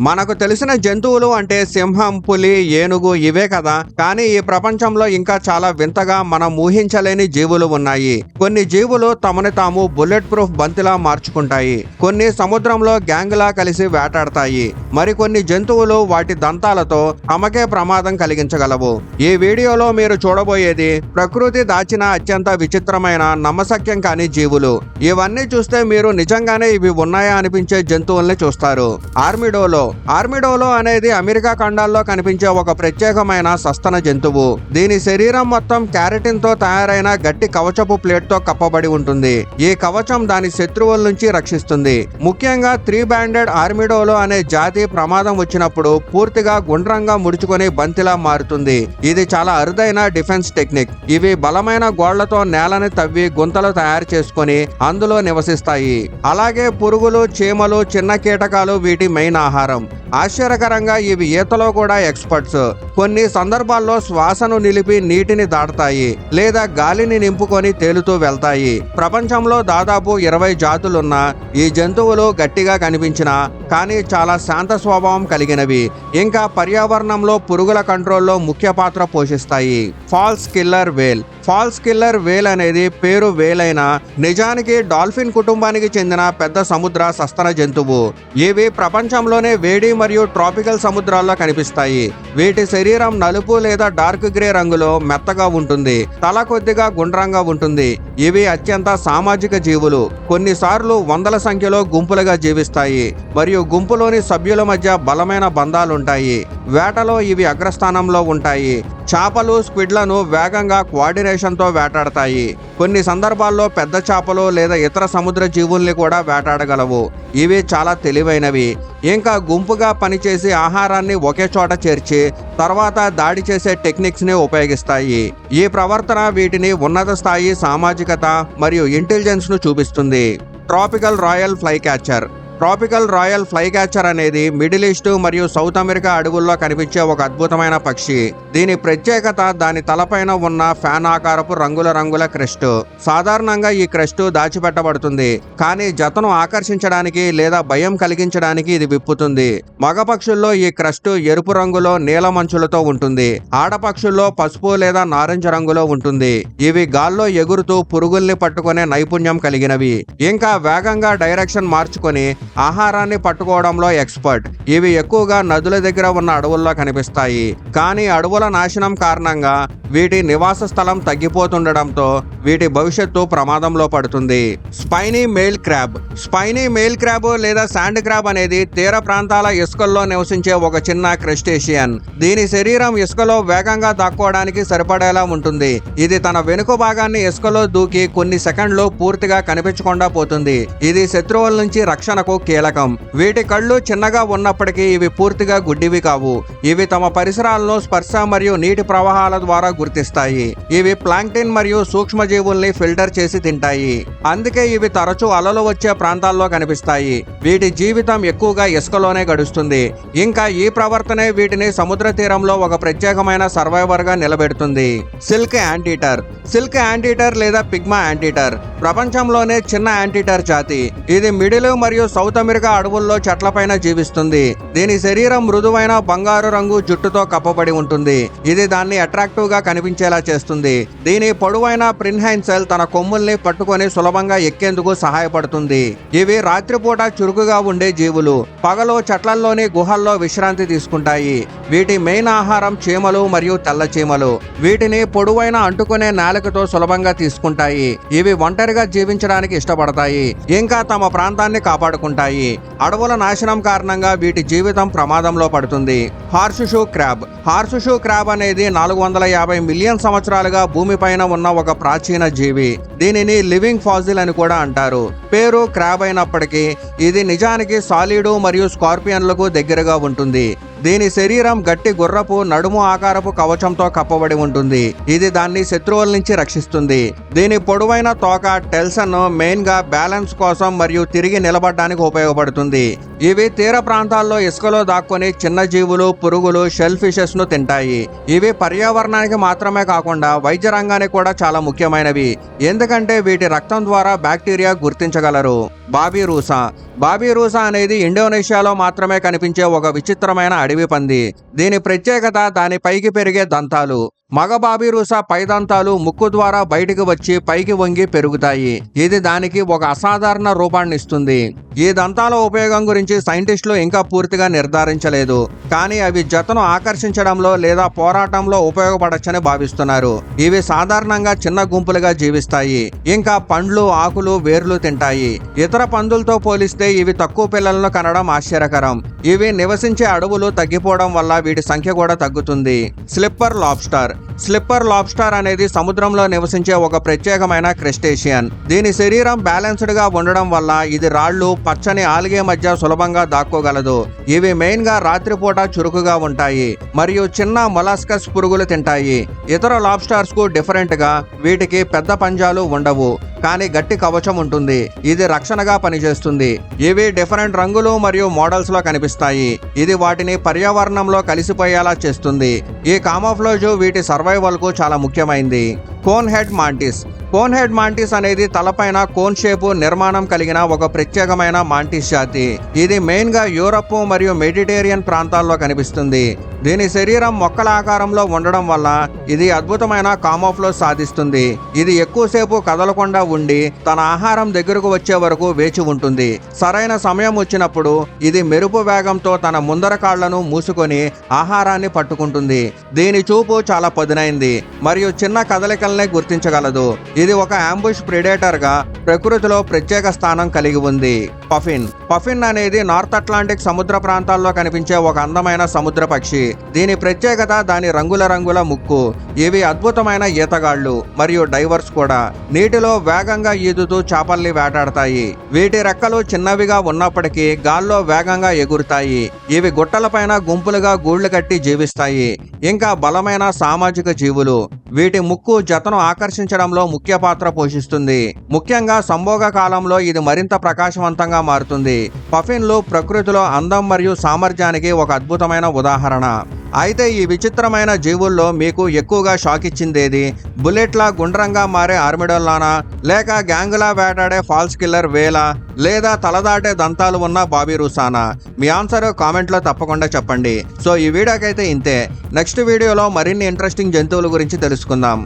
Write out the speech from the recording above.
మనకు తెలిసిన జంతువులు అంటే సింహం, పులి, ఏనుగు ఇవే కదా. కానీ ఈ ప్రపంచంలో ఇంకా చాలా వింతగా మనం ఊహించలేని జీవులు ఉన్నాయి. కొన్ని జీవులు తమని తాము బుల్లెట్ ప్రూఫ్ బంతిలా మార్చుకుంటాయి. కొన్ని సముద్రంలో గ్యాంగ్ లా కలిసి వేటాడతాయి. మరికొన్ని జంతువులు వాటి దంతాలతో తమకే ప్రమాదం కలిగించగలవు. ఈ వీడియోలో మీరు చూడబోయేది ప్రకృతి దాచిన అత్యంత విచిత్రమైన నమ్మశక్యం కాని జీవులు. ఇవన్నీ చూస్తే మీరు నిజంగానే ఇవి ఉన్నాయా అనిపించే జంతువుల్ని చూస్తారు. ఆర్మిడోలో అనేది అమెరికా ఖండాల్లో కనిపించే ఒక ప్రత్యేకమైన సస్తన జంతువు. దీని శరీరం మొత్తం కెరటిన్ తో తయారైన గట్టి కవచపు ప్లేట్ తో కప్పబడి ఉంటుంది. ఈ కవచం దాని శత్రువుల నుంచి రక్షిస్తుంది. ముఖ్యంగా 3 బ్యాండెడ్ ఆర్మిడోలో అనే జాతి ప్రమాదం వచ్చినప్పుడు పూర్తిగా గుండ్రంగా ముడుచుకొని బంతిలా మారుతుంది. ఇది చాలా అరుదైన డిఫెన్స్ టెక్నిక్. ఇవి బలమైన గోళ్లతో నేలని తవ్వి గుంతలు తయారు చేసుకొని అందులో నివసిస్తాయి. అలాగే పురుగులు, చీమలు, చిన్న కీటకాలు వీటి మెయిన్ ఆహారం. ఆశ్చర్యకరంగా ఇవి ఈతలో కూడా ఎక్స్పర్ట్స్. కొన్ని సందర్భాల్లో శ్వాసను నిలిపి నీటిని దాటుతాయి లేదా గాలిని నింపుకొని తేలుతూ వెళ్తాయి. ప్రపంచంలో దాదాపు 20 జాతులున్న ఈ జంతువులు గట్టిగా కనిపించినా కానీ చాలా శాంత స్వభావం కలిగినవి. ఇంకా పర్యావరణంలో పురుగుల కంట్రోల్లో ముఖ్య పాత్ర పోషిస్తాయి. ఫాల్స్ కిల్లర్ వేల్ అనేది పేరు వేలైన నిజానికి డాల్ఫిన్ కుటుంబానికి చెందిన పెద్ద సముద్ర సస్తన జంతువు. ఇవి ప్రపంచంలోనే వేడి మరియు ట్రాపికల్ సముద్రాల్లో కనిపిస్తాయి. వీటి శరీరం నలుపు లేదా డార్క్ గ్రే రంగులో మెత్తగా ఉంటుంది. తల కొద్దిగా గుండ్రంగా ఉంటుంది. ఇవి అత్యంత సామాజిక జీవులు. కొన్నిసార్లు వందల సంఖ్యలో గుంపులుగా జీవిస్తాయి మరియు గుంపులోని సభ్యుల మధ్య బలమైన బంధాలుంటాయి. వేటలో ఇవి అగ్రస్థానంలో ఉంటాయి. చేపలు, స్క్విడ్లను వేగంగా కోఆర్డినేషన్తో వేటాడతాయి. కొన్ని సందర్భాల్లో పెద్ద చేపలు లేదా ఇతర సముద్ర జీవుల్ని కూడా వేటాడగలవు. ఇవి చాలా తెలివైనవి. ఇంకా గుంపుగా పనిచేసి ఆహారాన్ని ఒకే చోట చేర్చి తర్వాత దాడి చేసే టెక్నిక్స్ ని ఉపయోగిస్తాయి. ఈ ప్రవర్తన వీటిని ఉన్నత స్థాయి సామాజికత మరియు ఇంటెలిజెన్స్ ను చూపిస్తుంది. ట్రాపికల్ రాయల్ ఫ్లై క్యాచర్ అనేది మిడిల్ ఈస్ట్ మరియు సౌత్ అమెరికా అడవుల్లో కనిపించే ఒక అద్భుతమైన పక్షి. దీని ప్రత్యేకత దాని తలపైన ఉన్న ఫ్యాన్ ఆకారపు రంగుల క్రెస్ట్. సాధారణంగా ఈ క్రెస్ట్ దాచిపెట్టబడుతుంది, కానీ జతను ఆకర్షించడానికి లేదా భయం కలిగించడానికి ఇది విప్పుతుంది. మగ పక్షుల్లో ఈ క్రెస్ట్ ఎరుపు రంగులో నీలమంచులతో ఉంటుంది. ఆడపక్షుల్లో పసుపు లేదా నారింజ రంగులో ఉంటుంది. ఇవి గాల్లో ఎగురుతూ పురుగుల్ని పట్టుకునే నైపుణ్యం కలిగినవి. ఇంకా వేగంగా డైరెక్షన్ మార్చుకొని ఆహారాన్ని పట్టుకోవడంలో ఎక్స్పర్ట్. ఇవి ఎక్కువగా నదుల దగ్గర ఉన్న అడవుల్లో కనిపిస్తాయి. కానీ అడవుల నాశనం కారణంగా వీటి నివాస స్థలం తగ్గిపోతుండడంతో వీటి భవిష్యత్తు ప్రమాదంలో పడుతుంది. స్పైనీ మెయిల్ క్రాబ్ లేదా శాండ్ క్రాబ్ అనేది తీర ప్రాంతాల ఇసుకల్లో నివసించే ఒక చిన్న క్రస్టేషియన్. దీని శరీరం ఇసుకలో వేగంగా దాక్కోవడానికి సరిపడేలా ఉంటుంది. ఇది తన వెనుక భాగాన్ని ఇసుకలో దూకి కొన్ని సెకండ్లు పూర్తిగా కనిపించకుండా పోతుంది. ఇది శత్రువుల నుంచి రక్షణకు కీలకం. వీటి కళ్ళు చిన్నగా ఉన్నప్పటికీ ఇవి పూర్తిగా గుడ్డివి కావు. ఇవి తమ పరిసరాలను స్పర్శ మరియు నీటి ప్రవాహాల ద్వారా గుర్తిస్తాయి. ఇవి ప్లాంక్టిన్ మరియు సూక్ష్మజీవుల్ని ఫిల్టర్ చేసి తింటాయి. అందుకే ఇవి తరచూ అలలు వచ్చే ప్రాంతాల్లో కనిపిస్తాయి. వీటి జీవితం ఎక్కువగా ఇసుకలోనే గడుస్తుంది. ఇంకా ఈ ప్రవర్తనే వీటిని సముద్ర తీరంలో ఒక ప్రత్యేకమైన సర్వైవర్ గా నిలబెడుతుంది. సిల్క్ యాంటీటర్ లేదా పిగ్మా యాంటీటర్ ప్రపంచంలోనే చిన్న యాంటీటర్ జాతి. ఇది మిడిల్ మరియు సౌత్ అమెరికా అడవుల్లో చెట్లపైన జీవిస్తుంది. దీని శరీరం మృదువైన బంగారు రంగు జుట్టుతో కప్పబడి ఉంటుంది. ఇది దాన్ని అట్రాక్టివ్ గా కనిపించేలా చేస్తుంది. దీని పొడవైన ప్రిన్హైన్సెల్ తన కొమ్ముల్ని పట్టుకొని సులభంగా ఎక్కేందుకు సహాయపడుతుంది. ఇవి రాత్రిపూట చురుకుగా ఉండే జీవులు. పగలు చెట్లల్లోని గుహల్లో విశ్రాంతి తీసుకుంటాయి. వీటి మెయిన్ ఆహారం చీమలు మరియు తెల్ల చీమలు. వీటిని పొడవైన అంటుకునే నాలుకతో సులభంగా తీసుకుంటాయి. ఇవి ఒంటరిగా జీవించడానికి ఇష్టపడతాయి. ఇంకా తమ ప్రాంతాన్ని కాపాడుకుంటాయి. అడవుల నాశనం కారణంగా వీటి జీవితం ప్రమాదంలో పడుతుంది. హార్స్ షూ క్రాబ్ అనేది 450 మిలియన్ సంవత్సరాలుగా భూమిపైన ఉన్న ఒక ప్రాచీన జీవి. దీనిని లివింగ్ ఫాసిల్ అని కూడా అంటారు. పేరు క్రాబ్ అయినప్పటికీ ఇది నిజానికి సాలిడ్ మరియు స్కార్పియన్లకు దగ్గరగా ఉంటుంది. దీని శరీరం గట్టి గుర్రపు నడుము ఆకారపు కవచంతో కప్పబడి ఉంటుంది. ఇది దాన్ని శత్రువుల నుంచి రక్షిస్తుంది. దీని పొడవైన తోక టెల్సన్ మెయిన్ గా బ్యాలెన్స్ కోసం మరియు తిరిగి నిలబడడానికి ఉపయోగపడుతుంది. ఇవి తీర ప్రాంతాల్లో ఇసుకలో దాక్కుని చిన్న జీవులు, పురుగులు, షెల్ ఫిషెస్ ను తింటాయి. ఇవి పర్యావరణానికి మాత్రమే కాకుండా వైద్య రంగానికి కూడా చాలా ముఖ్యమైనవి, ఎందుకంటే వీటి రక్తం ద్వారా బ్యాక్టీరియా గుర్తించగలరు. బాబీరూసా అనేది ఇండోనేషియాలో మాత్రమే కనిపించే ఒక విచిత్రమైన అడవి పంది. దీని ప్రత్యేకత దాని పైకి పెరిగే దంతాలు. మగ బాబీరూసా పై దంతాలు ముక్కు ద్వారా బయటికి వచ్చి పైకి వంగి పెరుగుతాయి. ఇది దానికి ఒక అసాధారణ రూపాన్ని ఇస్తుంది. ఈ దంతాల ఉపయోగం గురించి సైంటిస్టులు ఇంకా పూర్తిగా నిర్ధారించలేదు, కానీ అవి జతను ఆకర్షించడంలో లేదా పోరాటంలో ఉపయోగపడచ్చని భావిస్తున్నారు. ఇవి సాధారణంగా చిన్న గుంపులుగా జీవిస్తాయి, ఇంకా పండ్లు, ఆకులు, వేర్లు తింటాయి. ఇతర పందులతో పోలిస్తే ఇవి తక్కువ పిల్లలను కనడం ఆశ్చర్యకరం. ఇవి నివసించే అడవులు తగ్గిపోవడం వల్ల వీటి సంఖ్య కూడా తగ్గుతుంది. స్లిప్పర్ లాబ్స్టర్ అనేది సముద్రంలో నివసించే ఒక ప్రత్యేకమైన క్రస్టేషియన్. దీని శరీరం బ్యాలెన్స్డ్ గా ఉండడం వల్ల ఇది రాళ్లు, పచ్చని ఆల్గే మధ్య సులభంగా దాక్కోగలదు. ఇవి మెయిన్ గా రాత్రిపూట చురుకుగా ఉంటాయి మరియు చిన్న మొలాస్కస్ పురుగులు తింటాయి. ఇతర లాబ్స్టర్స్ కు డిఫరెంట్ గా వీటికి పెద్ద పంజాలు ఉండవు, కానీ గట్టి కవచం ఉంటుంది. ఇది రక్షణగా పనిచేస్తుంది. ఇవి డిఫరెంట్ రంగులు మరియు మోడల్స్ లో కనిపిస్తాయి. ఇది వాటిని పర్యావరణంలో కలిసిపోయేలా చేస్తుంది. ఈ కామోఫ్లాజ్ వీటి సర్వైవల్ కు చాలా ముఖ్యమైనది. కోన్ హెడ్ మాంటిస్ అనేది తలపైన కోన్ షేపు నిర్మాణం కలిగిన ఒక ప్రత్యేకమైన మాంటిస్ జాతి. ఇది మెయిన్ గా యూరప్ మరియు మెడిటేరియన్ ప్రాంతాల్లో కనిపిస్తుంది. దీని శరీరం మొక్కల ఆకారంలో ఉండడం వల్ల ఇది అద్భుతమైన కామోఫ్లాజ్ సాధిస్తుంది. ఇది ఎక్కువసేపు కదలకుండా ఉండి తన ఆహారం దగ్గరకు వచ్చే వరకు వేచి ఉంటుంది. సరైన సమయం వచ్చినప్పుడు ఇది మెరుపు వేగంతో తన ముందర కాళ్లను మూసుకొని ఆహారాన్ని పట్టుకుంటుంది. దీని చూపు చాలా పదునైంది మరియు చిన్న కదలికల్నే గుర్తించగలదు. ఇది ఒక అంబుష్ ప్రెడేటర్ గా ప్రకృతిలో ప్రత్యేక స్థానం కలిగి ఉంది. పఫిన్ అనేది నార్త్ అట్లాంటిక్ సముద్ర ప్రాంతాల్లో కనిపించే ఒక అందమైన సముద్ర పక్షి. దీని ప్రత్యేకత దాని రంగుల ముక్కు. ఇవి అద్భుతమైన ఈతగాళ్లు మరియు డైవర్స్ కూడా. నీటిలో వేగంగా ఈదుతూ చేపల్ని వేటాడతాయి. వీటి రెక్కలు చిన్నవిగా ఉన్నప్పటికీ గాల్లో వేగంగా ఎగురుతాయి. ఇవి గుట్టలపైన గుంపులుగా గూళ్లు కట్టి జీవిస్తాయి. ఇంకా బలమైన సామాజిక జీవులు. వీటి ముక్కు జతను ఆకర్షించడంలో ముఖ్య పాత్ర పోషిస్తుంది. ముఖ్యంగా సంభోగ కాలంలో ఇది మరింత ప్రకాశవంతంగా మారుతుంది. పఫిన్లు ప్రకృతిలో అందం మరియు సామర్థ్యానికి ఒక అద్భుతమైన ఉదాహరణ. అయితే ఈ విచిత్రమైన జీవుల్లో మీకు ఎక్కువగా షాక్ ఇచ్చిందేది? బుల్లెట్లా గుండ్రంగా మారే ఆర్మిడోల్లానా, లేక గ్యాంగులా వేటాడే ఫాల్స్ కిల్లర్ వేలా, లేదా తలదాటే దంతాలు ఉన్న బాబీరూసానా? మీ ఆన్సర్ కామెంట్లో తప్పకుండా చెప్పండి. సో ఈ వీడియోకైతే ఇంతే. నెక్స్ట్ వీడియోలో మరిన్ని ఇంట్రెస్టింగ్ జంతువుల గురించి తెలుసుకుందాం.